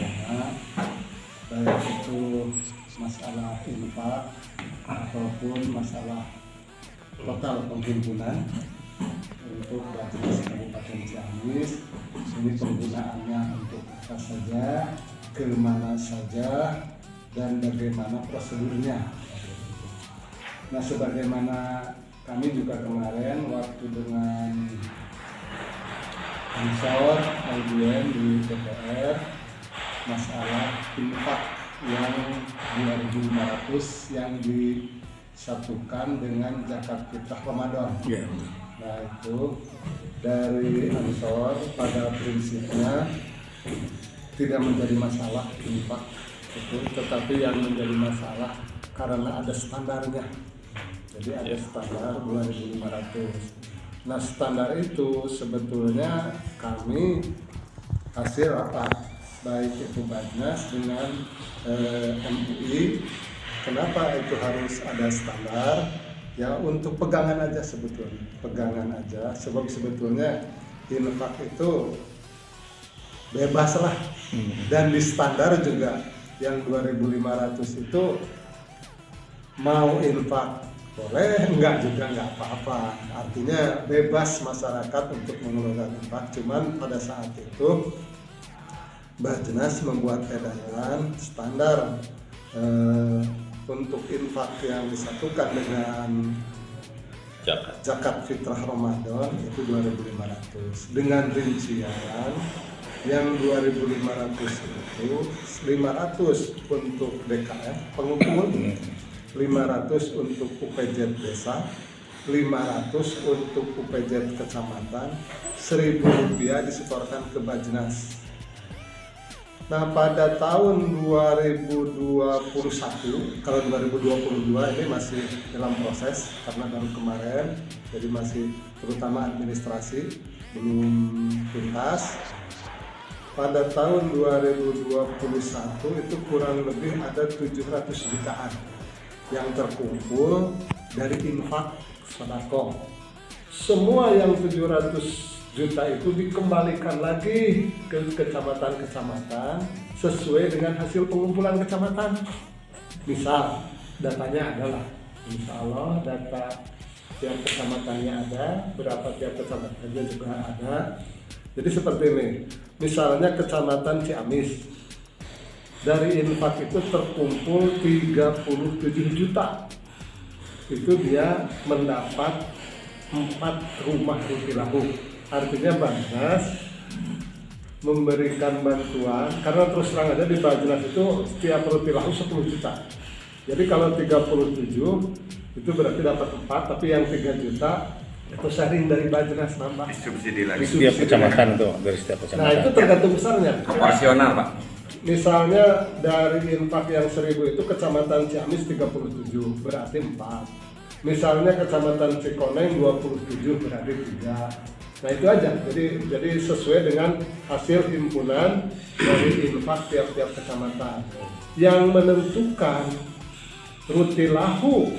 bersama, baik itu masalah infak ataupun masalah total penghimpunan untuk Bajnas Kabupaten Ciamis. Ini penggunaannya untuk apa saja, kemana saja, dan bagaimana prosedurnya. Nah, sebagaimana kami juga kemarin waktu dengan Ansor Audien di DPR masalah infak yang 2.500 yang disatukan dengan zakat fitrah Ramadan. Nah, itu dari Ansor pada prinsipnya tidak menjadi masalah infak itu, tetapi yang menjadi masalah karena ada standarnya. Jadi ada standar 2.500. Nah, standar itu sebetulnya kami hasil rapat baik itu Bajnas dengan MUI. Kenapa itu harus ada standar? Ya untuk pegangan aja sebetulnya, pegangan aja. Sebab sebetulnya infak itu bebas lah. Dan di standar juga yang 2.500 itu mau infak boleh, enggak juga enggak apa-apa. Artinya bebas masyarakat untuk mengelola infak. Cuman pada saat itu Bajnas membuat edaran standar untuk infak yang disatukan dengan zakat fitrah Ramadan itu 2.500 dengan rincian yang 2.500 itu 500 untuk DKM pengumpul, 500 untuk UPJ desa, 500 untuk UPJ kecamatan, Rp1.000 disetorkan ke Bajnas. Nah, pada tahun 2021, kalau 2022 ini masih dalam proses karena baru kemarin, jadi masih terutama administrasi belum tuntas. Pada tahun 2021 itu kurang lebih ada 700 jutaan yang terkumpul dari infak sedekah. Semua yang 700 juta itu dikembalikan lagi ke kecamatan-kecamatan sesuai dengan hasil pengumpulan kecamatan. Misal datanya adalah, insya Allah data tiap kecamatannya ada, berapa tiap kecamatannya juga ada. Jadi seperti ini, misalnya kecamatan Ciamis, dari infak itu terkumpul 37 juta. Itu dia mendapat 4 rumah Rutilahu. Artinya Bajnas memberikan bantuan, karena terus terang aja di Bajnas itu setiap Rutilahu 10 juta. Jadi kalau 37 itu berarti dapat 4, tapi yang 3 juta itu sharing dari Bajnas nambah. Subsidi lagi. Setiap kecamatan tuh, dari setiap kecamatan. Nah itu tergantung besarnya. Proporsional, Pak. Misalnya dari infak yang 1.000 itu kecamatan Ciamis 37 berarti 4. Misalnya kecamatan Cikoneng 27 berarti 3. Nah itu aja. Jadi sesuai dengan hasil himpunan dari infak tiap-tiap kecamatan. Yang menentukan Rutilahu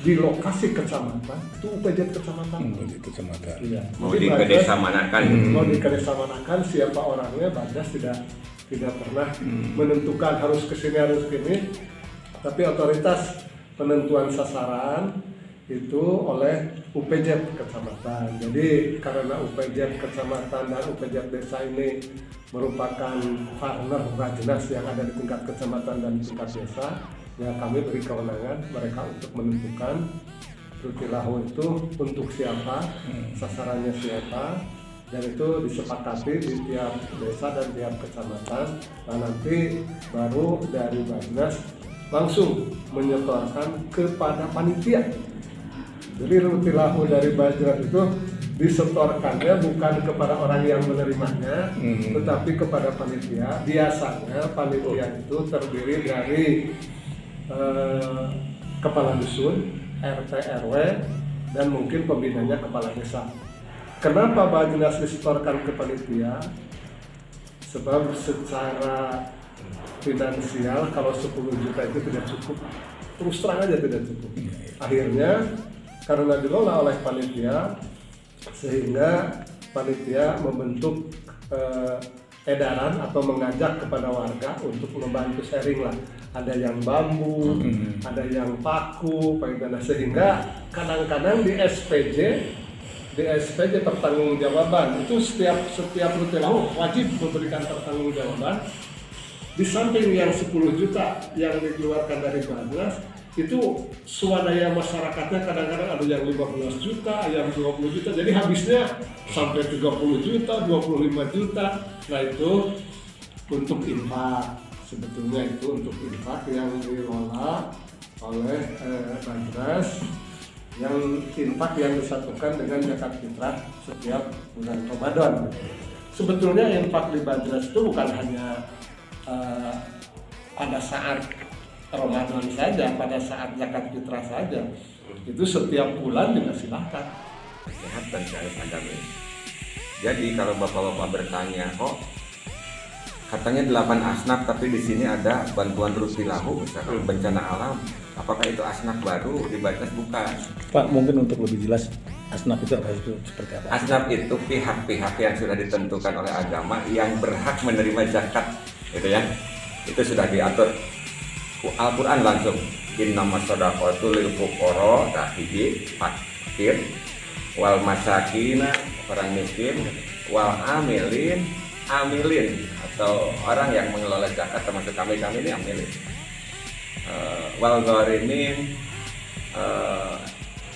di lokasi kecamatan itu UPJ kecamatan. Kecamatan. Iya. Mau dikedesamanakan. Mau dikedesamanakan siapa orangnya, Bajnas tidak pernah menentukan harus kesini harus kini, tapi otoritas penentuan sasaran itu oleh UPJ kecamatan. Jadi karena UPJ kecamatan dan UPJ desa ini merupakan partner Bajnas yang ada di tingkat kecamatan dan tingkat desa, ya kami beri kewenangan mereka untuk menentukan Rutilahu itu untuk siapa, sasarannya siapa, dan itu disepakati di tiap desa dan tiap kecamatan. Nah nanti baru dari Bajnas langsung menyetorkan kepada panitia. Jadi Rutilahu dari Bajnas itu disetorkannya bukan kepada orang yang menerimanya, tetapi kepada panitia. Biasanya panitia itu terdiri dari kepala dusun, RT, RW, dan mungkin pembinanya kepala desa. Kenapa Bajnas disetorkan ke panitia? Sebab secara finansial kalau 10 juta itu tidak cukup, terus terang aja tidak cukup. Akhirnya karena dikelola oleh panitia, sehingga panitia membentuk edaran atau mengajak kepada warga untuk membantu sharing lah. Ada yang bambu, ada yang paku, sehingga kadang-kadang di SPJ pertanggungjawaban itu setiap rutilahu wajib memberikan pertanggungjawaban. Di samping yang 10 juta yang dikeluarkan dari Basnas, itu swadaya masyarakatnya kadang-kadang ada yang 15 juta, yang 20 juta, jadi habisnya sampai 30 juta, 25 juta. Nah itu untuk infak, sebetulnya itu untuk infak yang dikelola oleh Basnas, yang infak yang disatukan dengan zakat fitrah setiap bulan Ramadan. Sebetulnya infak di Basnas itu bukan hanya pada saat Ramadan saja, pada saat zakat fitrah saja. Itu setiap bulan juga silakan. Sehat dan syarif agamis. Jadi kalau bapak-bapak bertanya, kok katanya 8 asnaf tapi di sini ada bantuan rutilahu misalkan bencana alam, apakah itu asnaf baru di Basnas? Bukan. Pak, mungkin untuk lebih jelas asnaf itu apa, itu seperti apa? Asnaf itu pihak-pihak yang sudah ditentukan oleh agama yang berhak menerima zakat, gitu ya. Itu sudah diatur Al-Quran langsung. Innamas shadaqatu lil fuqara, hiji fakir, wal masakina, orang miskin, wal amilin atau orang yang mengelola zakat, termasuk kami ini amilin, wal gharimin,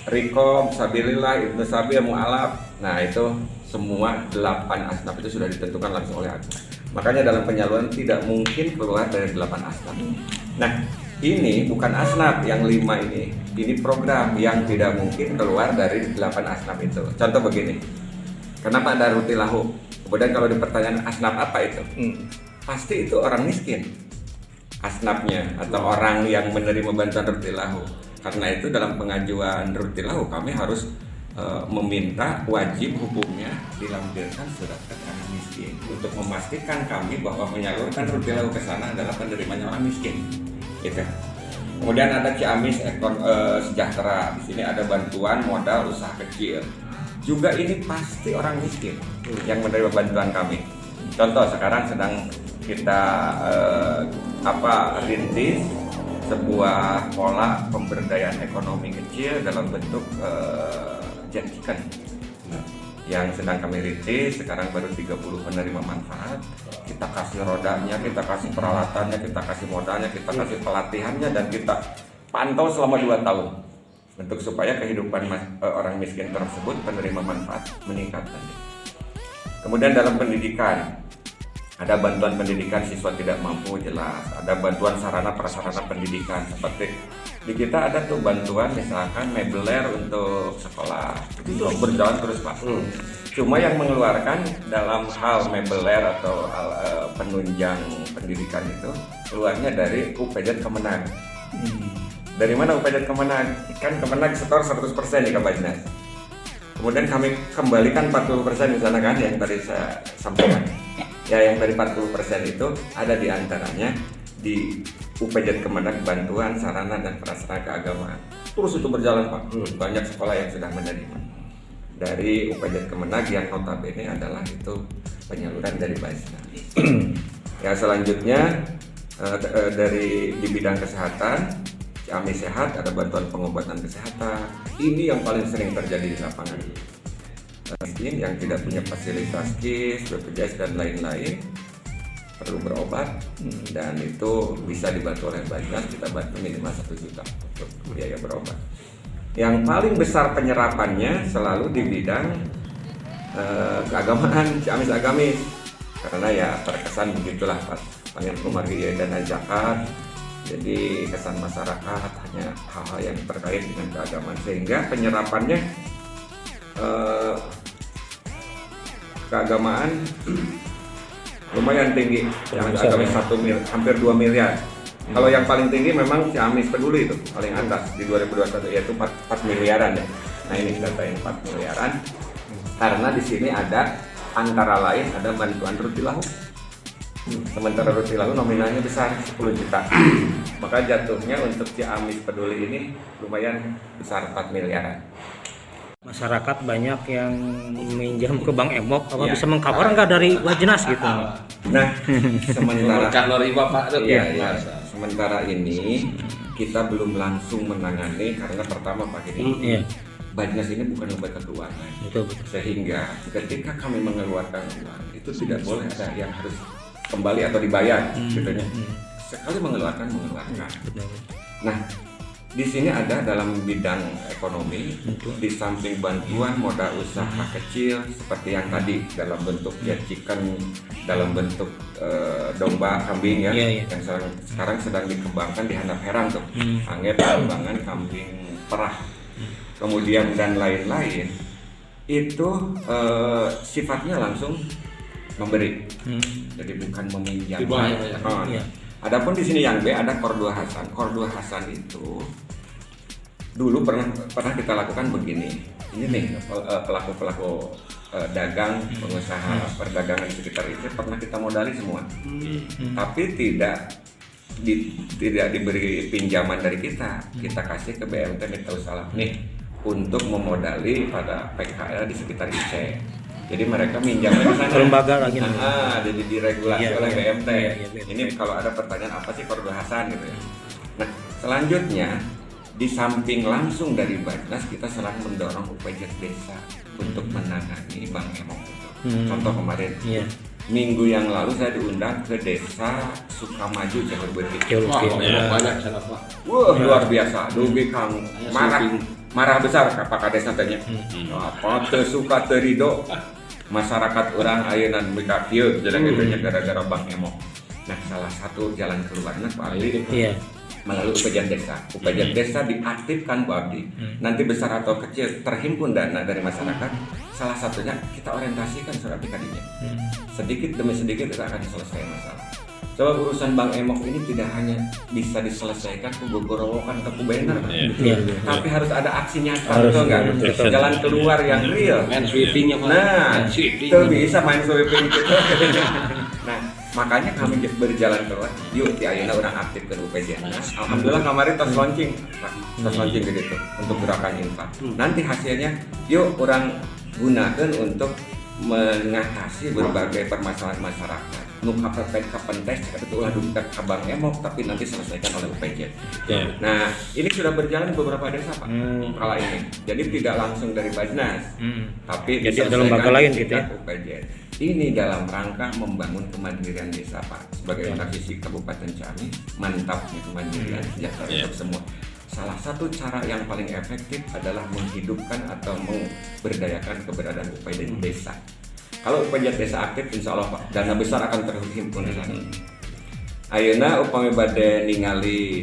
riqab, sabilillah, ibnu sabil, mu'alaf. Nah itu semua 8 asnaf itu sudah ditentukan langsung oleh agama. Makanya dalam penyaluran tidak mungkin keluar dari 8 asnaf. Nah ini bukan asnaf yang 5 ini program yang tidak mungkin keluar dari 8 asnaf itu. Contoh begini, kenapa ada rutilahu? Kemudian kalau dipertanyakan asnaf apa itu? Pasti itu orang miskin asnafnya, atau orang yang menerima bantuan rutilahu. Karena itu dalam pengajuan rutilahu kami harus meminta wajib hukumnya dilampirkan surat keterangan miskin untuk memastikan kami bahwa menyalurkan rutilahu ke sana adalah penerimanya orang miskin. Gitu. Kemudian ada Ciamis Sejahtera. Di sini ada bantuan modal usaha kecil. Juga ini pasti orang miskin yang menerima bantuan kami. Contoh sekarang sedang kita rintis sebuah pola pemberdayaan ekonomi kecil dalam bentuk jet chicken yang sedang kami rintis. Sekarang baru 30 penerima manfaat. Kita kasih rodanya, kita kasih peralatannya, kita kasih modalnya, kita kasih pelatihannya, dan kita pantau selama 2 tahun untuk supaya kehidupan orang miskin tersebut penerima manfaat meningkat. Kemudian dalam pendidikan ada bantuan pendidikan siswa tidak mampu, jelas. Ada bantuan sarana prasarana pendidikan, seperti di kita ada tuh bantuan misalkan mebeler untuk sekolah, itu berjalan terus Pak. Cuma yang mengeluarkan dalam hal mebeler atau penunjang pendidikan itu keluarnya dari UPJ Kemenag. Dari mana UPJ Kemenag? Kan Kemenag setor 100% di Basnas. Kemudian kami kembalikan 40% di sana kan, yang tadi saya sampaikan. Ya, yang dari 40% itu ada di antaranya di UPJ Kemenag bantuan sarana dan prasarana keagamaan. Terus itu berjalan Pak. Banyak sekolah yang sudah menerima dari UPJ Kemenag yang notabene adalah itu penyaluran dari Basnas. Ya, selanjutnya dari di bidang kesehatan, Ciamis Sehat ada bantuan pengobatan kesehatan. Ini yang paling sering terjadi di lapangan. Miskin yang tidak punya fasilitas KIS, BPJS dan lain-lain perlu berobat, dan itu bisa dibantu oleh Basnas. Kita bantu minimal 1 juta untuk biaya berobat. Yang paling besar penyerapannya selalu di bidang keagamaan, Ciamis Agamis, karena ya terkesan begitulah Pak, pengen memargi dana zakat. Jadi kesan masyarakat hanya hal-hal yang terkait dengan keagamaan, sehingga penyerapannya keagamaan lumayan tinggi. Yang Agamis hampir 2 miliar. Kalau yang paling tinggi memang Ciamis Peduli, itu paling atas di 2021, yaitu 4 miliaran ya. Nah ini data yang 4 miliaran karena di sini ada antara lain ada bantuan rutilahu. Sementara rutilahu nominalnya besar 10 juta. Maka jatuhnya untuk Ciamis Peduli ini lumayan besar 4 miliaran. Masyarakat banyak yang minjam ke Bank Emok, apa Iya. bisa mengcover nggak dari Bajnas gitu? Nah, sementara Kalau riba Pak Dut, iya, ya. sementara ini kita belum langsung menangani karena pertama Pak ini Iya, Bajnas ini bukan lembaga keuangan. betul betul. Sehingga ketika kami mengeluarkan uang itu tidak boleh ada yang harus kembali atau dibayar gitu ya. Sekali mengeluarkan. Betul. Nah, di sini ada dalam bidang ekonomi, di samping bantuan modal usaha kecil seperti yang tadi dalam bentuk chicken, dalam bentuk domba, kambing ya, Iya, iya. yang sekarang sedang dikembangkan di Handap Herang tuh, angget, pengembangan kambing perah, kemudian dan lain-lain, itu sifatnya langsung memberi, jadi bukan meminjam. Hibah, ya. Iya. Adapun di sini yang B ada Kordua Hasan. Kordua Hasan itu dulu pernah kita lakukan begini. Ini nih pelaku-pelaku dagang, pengusaha perdagangan di sekitar itu pernah kita modali semua. Tapi tidak diberi pinjaman dari kita. Kita kasih ke BMT Mitra Usaha nih untuk memodali pada PKL di sekitar IC. Jadi mereka minjamnya ke sana. Lembaga lagi. Jadi diregulasi Iya, oleh iya. BMT. Iya, iya, BMT. Ini kalau ada pertanyaan apa sih Kordua Hasan gitu ya. Nah, selanjutnya di samping langsung dari Bajnas kita selalu mendorong UPJ desa untuk menangani Bank Emok itu. Contoh kemarin Iya. minggu yang lalu saya diundang ke desa Sukamaju Jawa Betik. Jauh Wah, lebih. banyak sana Pak. Wah, luar biasa. Dugi Kang Syuting. marah besar Pak Kades tanya. Apa teu suka teu ridho masyarakat orang ayeuna mereka kieu jadi gitu gara-gara Bank Emok. Nah, salah satu jalan keluarnya Pak Abdi Iya. melalui UPJ desa. UPJ desa diaktifkan Pak Abdi. Nanti besar atau kecil terhimpun dana dari masyarakat. Salah satunya kita orientasikan surat tadinya. Sedikit demi sedikit kita akan selesai masalah. Coba urusan Bank Emok ini tidak hanya bisa diselesaikan ku gogorowokan atau ku banner, Iya. tapi harus ada aksi nyata, Harus, betul nggak? betul. Jalan keluar yang real. Main sweepingnya Pak. Nah, Main sweeping. itu bisa main sweeping gitu. Nah, makanya kami berjalan keluar. Yuk, di ayeuna orang aktif ke UPJ. Nah, alhamdulillah kemarin tos launching, tos launching gitu untuk gerakan infak. Nanti hasilnya, yuk orang gunakan untuk mengatasi berbagai permasalahan masyarakat. Kapan tes itu ulah duka ke Bank Emok tapi nanti selesaikan oleh UPJ. Nah, ini sudah berjalan di beberapa desa Pak. Kala ini. Jadi tidak langsung dari Bajnas, tapi Jadi ada diselesaikan lembaga lain di gitu ya? tingkat UPJ. Ini dalam rangka membangun kemandirian desa Pak. Sebagaimana visi Kabupaten Ciamis, mantapnya kemandirian sejahtera untuk semua. Salah satu cara yang paling efektif adalah menghidupkan atau memberdayakan keberadaan UPJ di desa. Kalau UPJ desa aktif, insya Allah Pak, dana besar akan terhimpun di sana. Ayeuna upami bade ningali